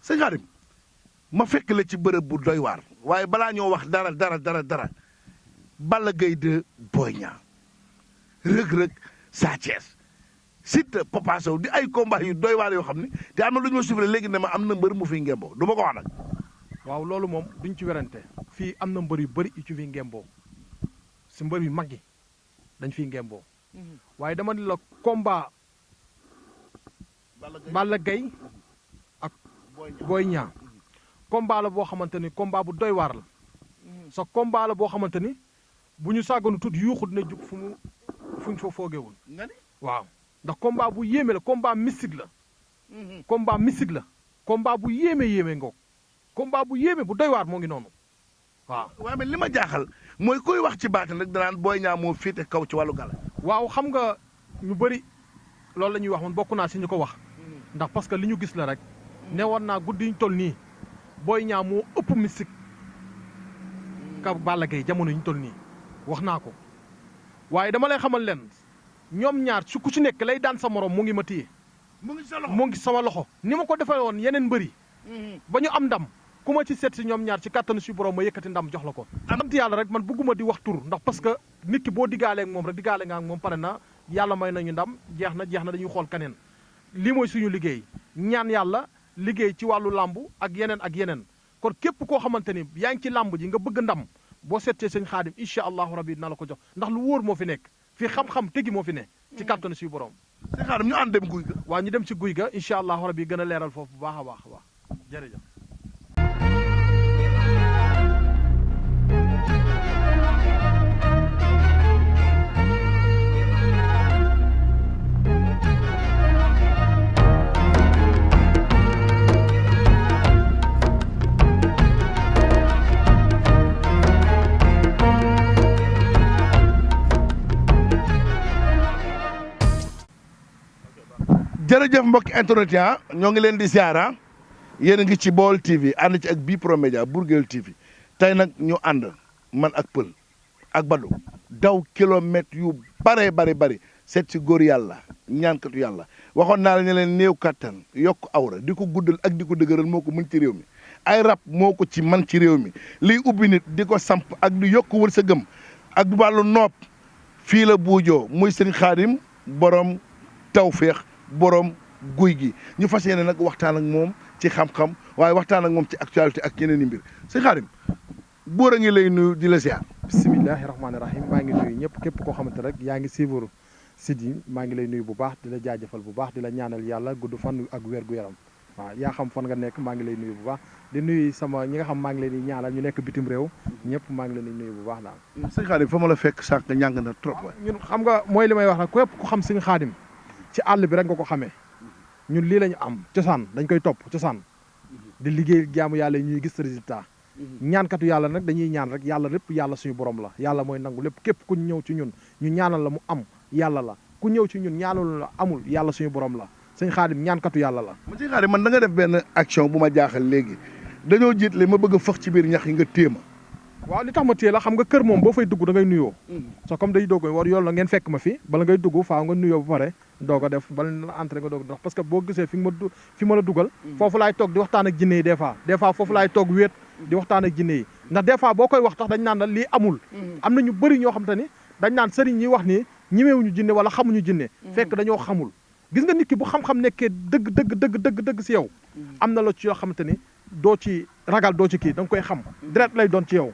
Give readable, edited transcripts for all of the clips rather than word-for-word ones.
sëñ Xaadim ma fekk la ci bërëb bu doy waar waaye balaa ñoo wax dara Balla Gaye 2 Boy Niang Reug-Reug Sa Thiès Siteu Papa Sow di ay combat yu doy waar yoo xam ne te am na lu ñu ma suivre léegi ne ma am na mbër mu fi ngemboo du ma ko wax nag. waaw loolu moom duñ ci werante fii am na mbër yu bëri yu ci fi ngemboo si mbër yu mag yi dañ fiy ngemboo waaye dama ni la combat Balla Gaye ak Boy Niang combat la boo xamante ni combat bu doy waar la sa combat la boo xamante ni bu ñu sàgganu tuuti yuuxu dina jug fuñ fa foogewul waaw ndax combat bu yéeme la combat mystique la combat mystique la combat bu yéeme ngoog combat bu yéeme bu doy waar moo ngi noonu waaw. waaye mais li ma jaaxal mooy koy wax ci baatin rek danaan Boy Niang moo féete kaw ci wàllu gala. waaw xam nga ñu bëri loolu la ñuy wax man bokk naa si ñu ko wax ndax parce que li ñu gis la rek ne woon naa guddi ñu toll nii Boy Niang moo ëpp mystique ka Balla Gaye jamono yi ñu toll nii wax naa ko waaye dama lay xamal leen ñoom ñaar su ku ci nekk lay daan sa morom mu ngi ma téye. mu ngi sa loxo mu ngi sama loxo ni ma ko defee woon yeneen mbëri ba ñu am ndam ku ma ci seet si ñoom ñaar ci kàttanu si borom ma yëkkati ndam jox la ko. sant yàlla rek man bëgguma di wax tur ndax parce que nit ki boo digaalee ak moom rek digaale nga ak moom pare na yàlla may nañu ndam jeex na dañuy xool keneen lii mooy suñu liggéey ñaan yàlla liggéey ci wàllu làmb ak yeneen kon képp koo xamante ni yaa ngi ci làmb ji nga bëgg ndam boo seetee sëñ Xaadim incha allahu rabi dina la ko jox ndax lu wóor moo fi nekk fii xam-xam tegi moo fi ne ci kàttanu si borom. sëñ Xaadim ñu ànd dem guy ga. waaw ñu dem ci guy ga incha allahu rabi gën a leeral foofu bu baax a baax jërëjëf. jërëjëf mbokki internet ya ñoo ngi leen di ziara yéen a ngi ci Baol TV ànd ci ak Bprod Media Bourguel TV tey nag ñu ànd man ak Pël ak Badou daw kilomètres yu bari seet si góor yàlla ñaankatu yàlla waxoon naa la ñu leen néew kattan yokk awra di ko guddal ak di ko dëgëral moo ko mën ci réew mi ay rab moo ko ci man ci réew mi liy ubbi nit di ko samp ak di yokk wërsëgam ak wàllu nopp fii la buujoo muy sëñ Xaadim borom tawféex borom guy gi ñu fas yéene nag waxtaan ak moom ci xam-xam waaye waxtaan ak moom ci actualité ak yeneen i mbir sëñ Xaadim buur a ngi lay nuyu di la ziar. bisimilahi rahmaani rahim maa ngi nuyu ñëpp képp koo xamante rek yaa ngi suivre site yi maa ngi lay nuyu bu baax di la jaajëfal bu baax di la ñaanal yàlla gudd fan ak wér gu yaram waaw yaa xam fan nga nekk maa ngi lay nuyu bu baax di nuyu sama ñi nga xam maa ngi leen di ñaanal ñu nekk bitim réew ñëpp maa ngi leen di nuyu bu baax daal. sëñ Xaadim fa ma la fekk sànq ñàng na trop. ñun xam nga mooy li may wax rek képp ku xam sëñ Xaadim ci àll bi rek nga ko xamee ñun lii lañu am cosaan dañ koy topp cosaan di liggéey jaamu yàlla ñuy gis résultat ñaankatu yàlla nag dañuy ñaan rek yàlla lépp yàlla suñu borom la yàlla mooy nangu lépp képp ku ñëw ci ñun ñu ñaanal la mu am yàlla la ku ñëw ci ñun ñaanal la amul yàlla suñu borom la sëñ Xaadim ñaankatu yàlla la. sëñ Xaadim man da nga def benn action bu ma jaaxal léegi dañoo jiitle ma bëgg a fëx ci biir ñax yi nga téema. waaw li tax ma téye la xam nga kër moom boo fay dugg da ngay nuyoo so comme day doog war yoon la ngeen fekk ma fi bala ngay dugg faaw nga nuyoo ba pare doog a def bala la entré nga doog dox parce que boo gisee fi ma la dugal foofu laay toog di waxtaan ak jinne yi des fois foofu laay toog wéet di waxtaan ak jinne yi ndax des fois boo koy wax tax dañ naan la lii amul am na ñu bëri ñoo xam te ni dañ naan sëriñ ñi wax ni ñemewuñu jinne wala xamuñu jinne fekk dañoo xamul gis nga nit ki bu xam-xam nekkee dëgg si yow am na la ci yoo xamante ni doo ci ragal doo ci kii da nga koy xam direct lay doon ci yow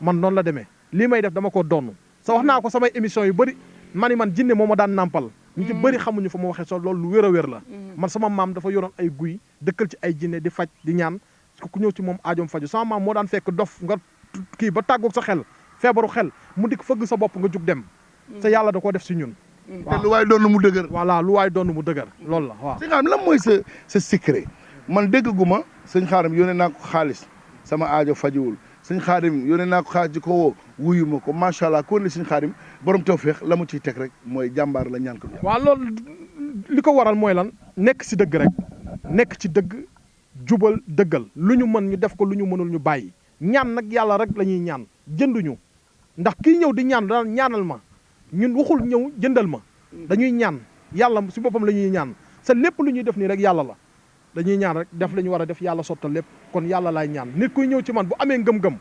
man noonu la demee lii may def dama ko donn sa wax naa ko samay émission yu bëri man jinne moo ma daan nàmpal ñu ci bëri xamuñu fa ma waxee so loolu lu wér a wér la man sama maam dafa yoroon ay guy dëkkal ci ay jinne di faj di ñaan ku ñëw ci moom aajoom faju sama maam moo daan fekk dof nga kii ba tàggoog sa xel feebaru xel mu dikk fëgg sa bopp nga jug dem te yàlla da koo def si ñun te lu waay doon mu dëgër voilà lu waay doon mu dëgër loolu la waaw sëñ Xaadim lan mooy sa secret man dégguma sëñ Xaadim yónnee naa ko xaalis sama aajo fajuwul sëñ Xaadim yónnee naa ko xaalis ji ko woo wuyu ma ko macha allah ko ne sëñ Xaadim borom tawfeex la mu ciy teg rek mooy jàmbaar la ñaan ko. waaw loolu li ko waral mooy lan nekk si dëgg rek nekk ci dëgg jubal dëggal lu ñu mën ñu def ko lu ñu mënul ñu bàyyi ñaan nag yàlla rek la ñuy ñaan jënduñu ndax kii ñëw di ñaan daan ñaanal ma ñun waxul ñëw jëndal ma dañuy ñaan yàlla si boppam la ñuy ñaan sa lépp lu ñuy def nii rek yàlla la dañuy ñaan rek def la ñu war a def yàlla sottal lépp kon yàlla laay ñaan nit kuy ñëw ci man bu amee ngëm-ngëm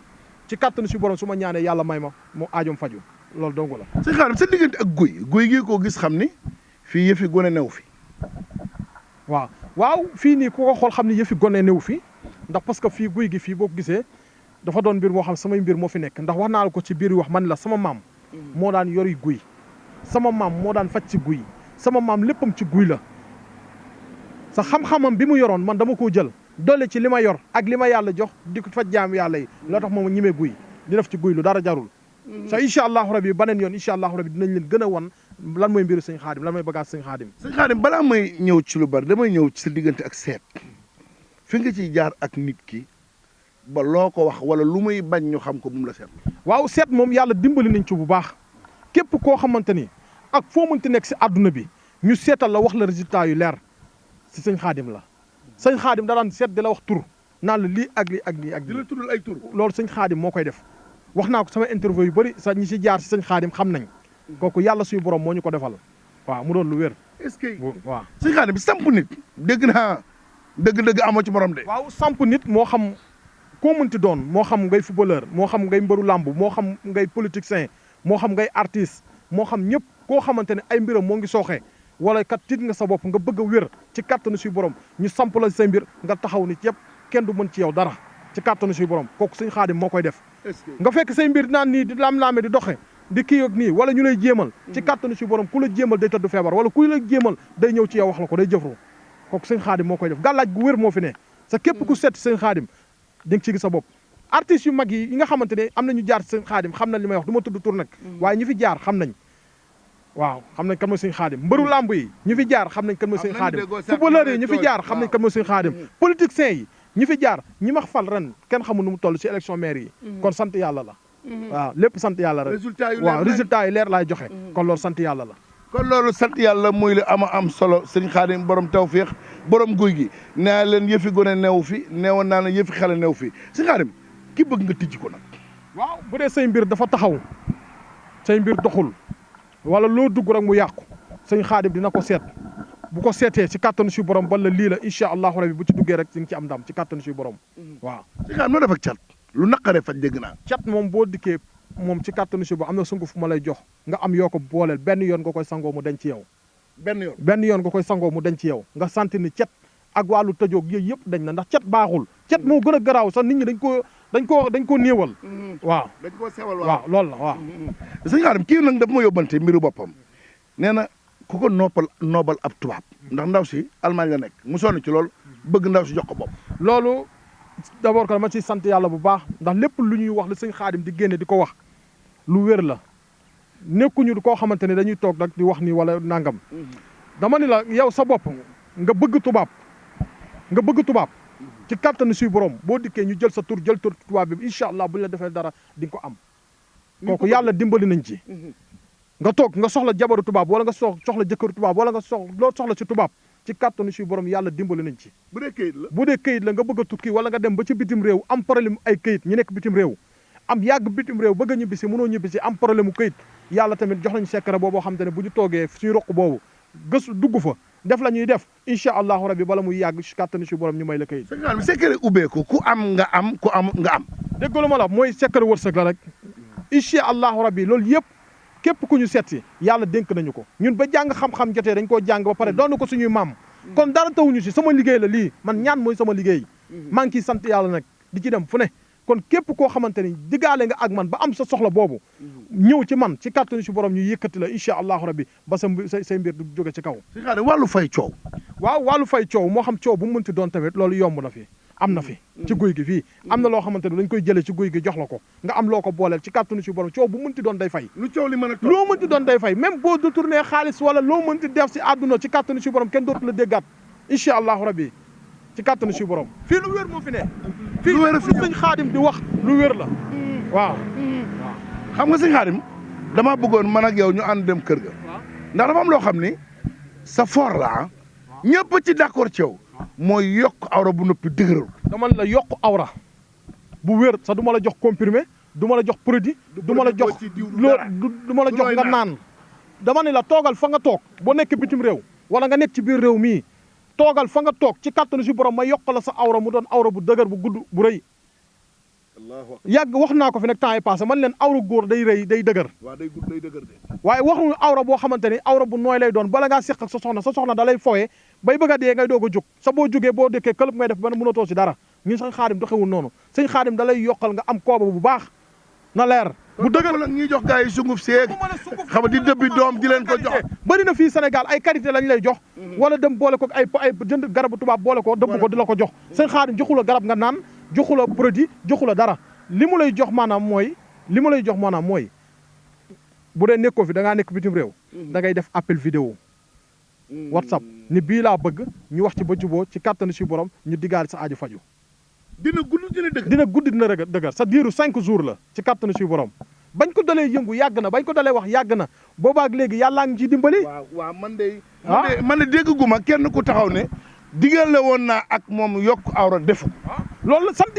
ci kàttanu si borom su ma ñaanee yàlla may ma mu aajom faju loolu dongu la. sëñ Xaadim sa diggante ak guy gi koo gis xam ni fii yëfi gone new fi. waaw fii nii ku ko xool xam ni yëfi gone new fi ndax parce que fii guy gi fii boo ko gisee dafa doon mbir moo xam samay mbir moo fi nekk ndax wax naa la ko ci biir wax man la sama maam moo daan yori guy sama maam moo daan faj ci guy sama maam léppam ci guy la sa xam-xamam bi mu yoroon man dama koo jël doole ci li ma yor ak li ma yàlla jox di ko faj jaam yàlla yi loo tax moom ñimee guy di def ci guy lu dara jarul sa incha allahu rabi baneen yoon incha allahu rabi dinañ leen gën a wan lan mooy mbiru sëñ Xaadim lan mooy bagage sëñ Xaadim. sëñ Xaadim balaa may ñëw ci lu bari damay ñëw ci sa diggante ak seet fi nga ciy jaar ak nit ki ba loo ko wax wala lu muy bañ ñu xam ko bu mu la seet. waaw seet moom yàlla dimbali nañ ci bu baax képp koo xamante ni ak foo mënti nekk si àdduna bi ñu seetal la wax la résultat yu leer si sëñ Xaadim la sëñ Xaadim da daan seet di la wax tur naan la lii ak lii ak lii ak lii. di la tuddal ay tur. loolu sëñ Xaadim moo koy def wax naa ko sama interview yu bëri sax ñi si jaar si sëñ Xaadim xam nañ kooku yàlla suñu borom moo ñu ko defal waaw mu doon lu wér. est-ce que waaw sëñ Xaadim bi samp nit dégg naa dëgg-dëgg amoo ci morom de. waaw samp nit moo xam koo mënti doon moo xam ngay footballeur moo xam ngay mbëru làmb moo xam ngay politicien moo xam ngay artiste moo xam ñëpp koo xamante ne ay mbiram moo ngi sooxee wala kat tiit nga sa bopp nga bëgg a wér ci kàttanu suy borom ñu samp la say mbir nga taxaw ni yëpp kenn du mën ci yow dara ci kàttanu suy borom kooku sëñ Xaadim moo koy def nga fekk say mbir naan nii di laam-laame di doxe di kii ak nii wala ñu lay jéemal ci kàttanu suy borom ku la jéemal day tëdd feebar wala ku la jéemal day ñëw ci yow wax la ko day jëfru kooku sëñ Xaadim moo koy def gàllaaj gu wér moo fi ne sa képp ku seet sëñ Xaadim di nga ci gis sa bopp artistes yu mag yi nga xamante ne am nañu jaar sëñ Xaadim xam nañ li may wax du ma tudd tur nag waaye ñi fi jaar xam nañ waaw xam nañ kan mooy sëñ Xaadim mbëru làmb yi ñi fi jaar xam nañ kan mooy sëñ Xaadim footballeur yi ñi fi jaar xam nañ kan mooy sëñ Xaadim politiciens yi ñi fi jaar ñi ma fal ren kenn xamul nu mu toll ci élection maire yi kon sant yàlla la waaw lépp sant yàlla rek waaw résultat yi leer laay joxe kon loolu sant yàlla la kon loolu sant yàlla muy lu am solo sëñ Xaadim borom tawféex borom guy gi nee leen yëfi gone neew fi neewoon naa leen yëfi xale neew fi sëñ Xaadim ki bëgg nga tijji ko nag. waaw bu dee say mbir dafa taxaw say mbir doxul wala loo dugg rek mu yàqu sëñ Xaadim dina ko seet bu ko seetee ci kàttanu si borom bala lii la incha allahu rabi bu ci duggee rek di nga ci am ndam ci kàttanu si borom waaw. sëñ Xaadim noo def ak cat lu naqaree faj dégg naa. cat moom boo dikkee moom ci kàttanu si borom am na sunguf fu ma lay jox nga am yoo ko booleel benn yoon nga koy sangoo mu denc ci yow. benn yoon nga koy sangoo mu denc ci yow nga sant ni cet ak wàllu tëjoog yooyu yëpp dañ na ndax cet baaxul cet moo gën a garaaw sax nit ñi dañ koo néewal waaw dañ koo sewal waaw loolu la waaw sëñ Xaadim kii nag dafa ma yóbbante mbiru boppam nee na ku ko noobal ab tubaab ndax ndaw si Allemagne la nekk mu sonn ci loolu bëgg ndaw si jox ko bopp loolu d'abord que dama ciy sant yàlla bu baax ndax lépp lu ñuy wax la sëñ Xaadim di génne di ko wax lu wér la nekkuñu koo xamante ne dañuy toog nag di wax ni wala nangam dama ni la yow sa bopp nga bëgg tubaab ci kàttanu suy borom boo dikkee ñu jël sa tur jël tur tubaab bi incha allah bu ñu la defee dara di nga ko am kooku yàlla dimbali nañ ci nga toog nga soxla jabaru tubaab wala nga soxla jëkkëru tubaab wala nga loo soxla ci tubaab ci kàttanu suy borom yàlla dimbali nañ ci bu dee këyit la nga bëgg a tukki wala nga dem ba ci bitim réew am problème ay këyit ñu nekk bitim réew am yàgg bitim réew bëgg a ñibbisi mënoo ñibbisi am problème mu këyit yàlla tamit jox nañ secret boo xam te ne bu ñu toogee suñu roq boobu gëstu dugg fa def la ñuy def incha allahu rabbi bala muy yàgg si kàttanu si borom ñu may la këyit. secret ubbeeku ku am nga am ku am nga am. dégg ma la mooy secret wërsëg la rek incha allahu rabbi loolu yëpp képp ku ñu seet si yàlla dénk nañu ko ñun ba jàng xam-xam jotee dañ koo jàng ba pare doon ko suñuy maam. kon dara tawuñu si sama liggéey la lii man ñaan mooy sama liggéey. maa ngi ciy sant yàlla nag di ci dem fu ne. kon képp koo xamante ni diggaale nga ak man ba am sa soxla boobu ñëw ci man ci kàttanu si borom ñu yëkkati la incha allahu rabbi ba say mbir du jóge ci kaw. si xaaral wàllu fay coow. waaw wàllu fay coow moo xam coow bu mu mënti doon tamit loolu yomb na fi am na fi. ci guy gi fii am na loo xamante ne dañ koy jëlee ci guy gi jox la ko nga am loo ko booleel ci kàttanu si borom coow bu mënti doon day fay. lu coow li mën a loo mënti doon day fay même boo détourné xaalis wala loo mënti def si àdduna ci kàttanu si borom kenn dootu la déggaat incha allahu rabbi ci kàttanu si borom fii lu wér moo fi ne. fii lu sëñ Xaadim di wax lu wér la waaw. xam nga sëñ Xaadim damaa bëggoon man ak yow ñu ànd dem kër ga. ndax dafa am loo xam ni sa fort la ñëpp ci d'accord ci yow mooy yokk awra bu noppi dëgëral. dama la yokk awra bu wér sax du ma la jox comprimé du ma la jox produit. du ma la jox du ma la jox nga naan. dama ne la toogal fa nga toog boo nekk bitim réew wala nga nekk ci biir réew mii toogal fa nga toog ci kàttanu si borom ma yokk la sa awra mu doon awra bu dëgër bu gudd bu rëy yàgg wax naa ko fi nag temps yi passé man leen awra góor day rëy day dëgër waaw day gudd day dëgër de waaye waxuñu awra boo xamante ni awra bu nooy lay doon bala ngaa séq ak sa soxna da lay foyee bay bëgg a dee ngay doog a jóg sa boo jógee boo dëkkee këlëb ngay def ba mënatoo si dara ñun sëñ Xaadim doxewul noonu sëñ Xaadim da lay yokkal nga am kooba bu baax na leer bu dëgër nag ñuy jox gars yi sunguf seeg xam nga di dëbbi doom di leen ko jox bëri na fii Sénégal ay qualité lañ lay jox wala dem boole ko ay jënd garabu tubaab boole ko dëbb ko di la ko jox sëñ Xaadim joxu la garab nga naan joxu la produit joxu la dara li mu lay jox maanaam mooy bu dee nekkoo fi da ngaa nekk bitim réew da ngay def appel vidéo WhatsApp ni bii laa bëgg ñu wax ci ba juboo ci kàttanu si borom ñu diggaale sa aajo faju dina gudd dina dëgër dina gudd dina dëgër sa diiru 5 jours la ci kàttanu si borom bañ ko dalee yëngu yàgg na bañ ko dalee wax yàgg na boobaak léegi yàllaa ngi ciy dimbali waaw man de dégguma kenn ku taxaw ne digal la woon naa ak moom yokk awra defu loolu sant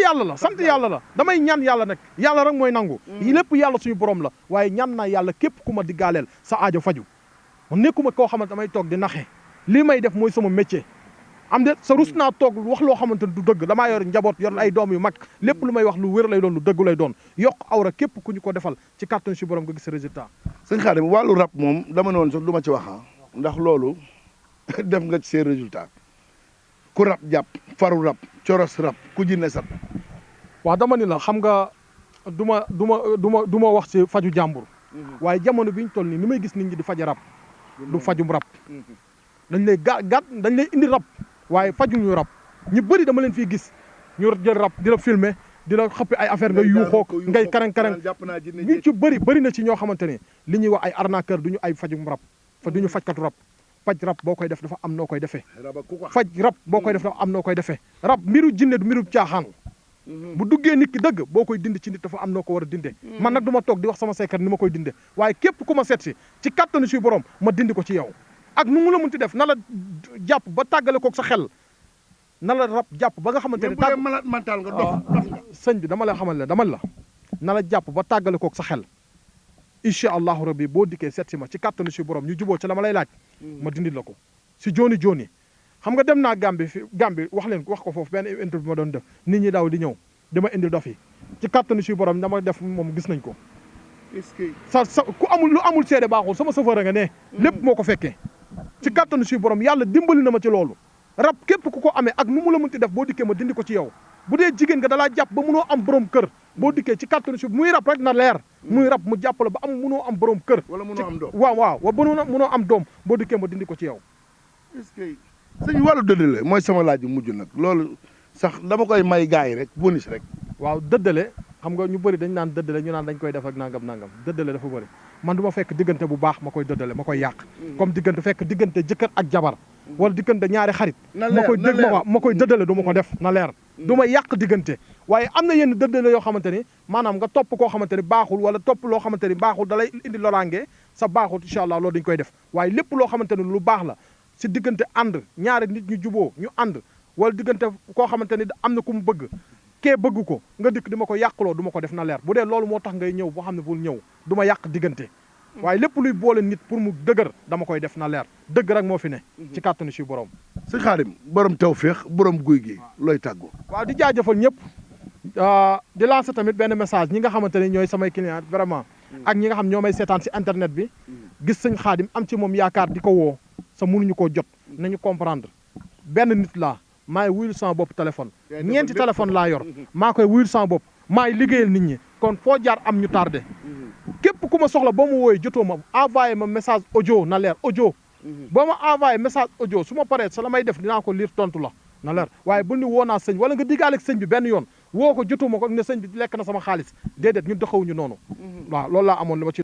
yàlla la damay ñaan yàlla nag yàlla rek mooy nangu lépp yàlla suñu borom la waaye ñaan naa yàlla képp ku ma diggaaleel sa aajo faju man nekkuma koo xamante damay toog di naxe lii may def mooy sama métier am de sa rus naa toog wax loo xamante ne du dëgg damaa yor njaboot yor ay doom yu mag lépp lu may wax lu wér lay doon lu dëgg lay doon yokk awra képp ku ñu ko defal ci kàttan si borom nga gis résultat sëñ Xaadim wàllu rab moom dama ne woon sax du ma ci wax ndax loolu def nga ci seen résultat ku rab jàpp faru rab coros rab ku jinne sat waaw dama ni la xam nga du ma wax ci faju jàmbur waaye jamono bi ñu toll nii ni may gis nit ñi di faja rab du fajum rab dañ lay dañ lay indi rab waaye fajuñu rab ñu bëri dama leen fii gis ñu jël rab di la filmer di la xëppi ay affaire ngay yuuxoo ngay karang ñu ci bëri na ci ñoo xamante ne li ñuy wax ay arnaqueur duñu ay fajum rab duñu fajkatu rab faj rab boo koy def dafa am noo koy defee faj rab boo koy def dafa am noo koy defee rab mbiru jinne du mbiru caaxaan bu duggee nit ki dëgg boo koy dindi ci nit dafa am noo ko war a dinde man nag du ma toog di wax sama secret ni ma koy dinde waaye képp ku ma seet si ci kattanu suy borom ma dindi ko ci yow ak nu mu la munti def na la jàpp ba tàggale koog sa xel na la rab jàpp ba nga xamante ne malade mental nga dof nga sëñ bi dama la xamal ne dama na la jàpp ba tàggale koog sa xel incha allahu rabbi boo dikkee seet si ma ci kattanu suy borom ñu juboo ci la ma lay laaj ma dindi la ko si jooni xam nga dem naa Gambie wax ko foofu benn interview ma doon def nit ñi daaw di ñëw dama indi dof yi ci kattanu suy borom dama def moom gis nañ ko sa ku amul lu amul seede baaxul sama safara nga ne lépp moo ko fekkee ci kattanu suy borom yàlla dimbali na ma ci loolu rab képp ku ko amee ak nu mu la mënti def boo dikkee ma dindi ko ci yow bu dee jigéen nga dalaa jàpp ba munoo am borom kër boo dikkee ci kattanu suy muy rab rek na leer muy rab mu jàpp la ba munoo am borom kër wala munoo am doom waaw munoo am doom boo dikkee ma dindi ko ci yow sëñ wàllu dëddale mooy sama laaj bu mujj nag loolu sax dama koy may gars yi rek bonus rek waaw dëddale xam nga ñu bëri dañ naan dëddale ñu naan dañ koy def ak nangam dëddale dafa bëri man du ma fekk diggante bu baax ma koy dëddale ma koy yàq comme fekk diggante jëkkër ak jabar wala diggante ñaari xarit ma koy dëddale du ma ko def na leer du ma yàq diggante waaye am na yenn dëddale yoo xamante ni maanaam nga topp koo xamante ni baaxul wala topp loo xamante ni baaxul da lay indi loraange sa baaxul incha allah loolu dañ koy def waaye lépp loo xamante ni lu baax la si diggante ànd ñaari nit ñu juboo ñu ànd wala diggante koo xamante ni am na ku mu bëgg kee bëgg ko nga dikk di ma ko yàqloo du ma ko def na leer bu dee loolu moo tax ngay ñëw boo xam ne bul ñëw du ma yàq diggante waaye lépp luy boole nit pour mu dëgër dama koy def na leer dëgg rek moo fi ne ci kàttanu si borom sëñ Xaadim borom tawféex borom guy gi looy tàggoo waaw di jaajëfal ñëpp di lancer tamit benn message ñi nga xamante ni ñooy samay client vraiment ak ñi nga xam ñoo may seetaan si internet bi gis sëñ Xaadim am ci moom yaakaar di ko woo sa mënuñu koo jot nañu comprendre benn nit laa maay wuyul sama bopp téléphone ñeenti téléphone laa yor maa koy wuyul sama bopp maay liggéeyal nit ñi kon foo jaar am ñu tardé képp ku ma soxla boo ma wooyee jotoo ma envoyé ma message audio na leer audio boo ma envoyé message audio su ma paree sa la may def dinaa ko lire tontu la na leer waaye bul ni woo naa sëñ wala nga diggaale ak sëñ bi benn yoon woo ko jotuma ko ne sëñ bi lekk na sama xaalis déedéet ñun doxawuñu noonu waaw loolu laa amoon li ma ci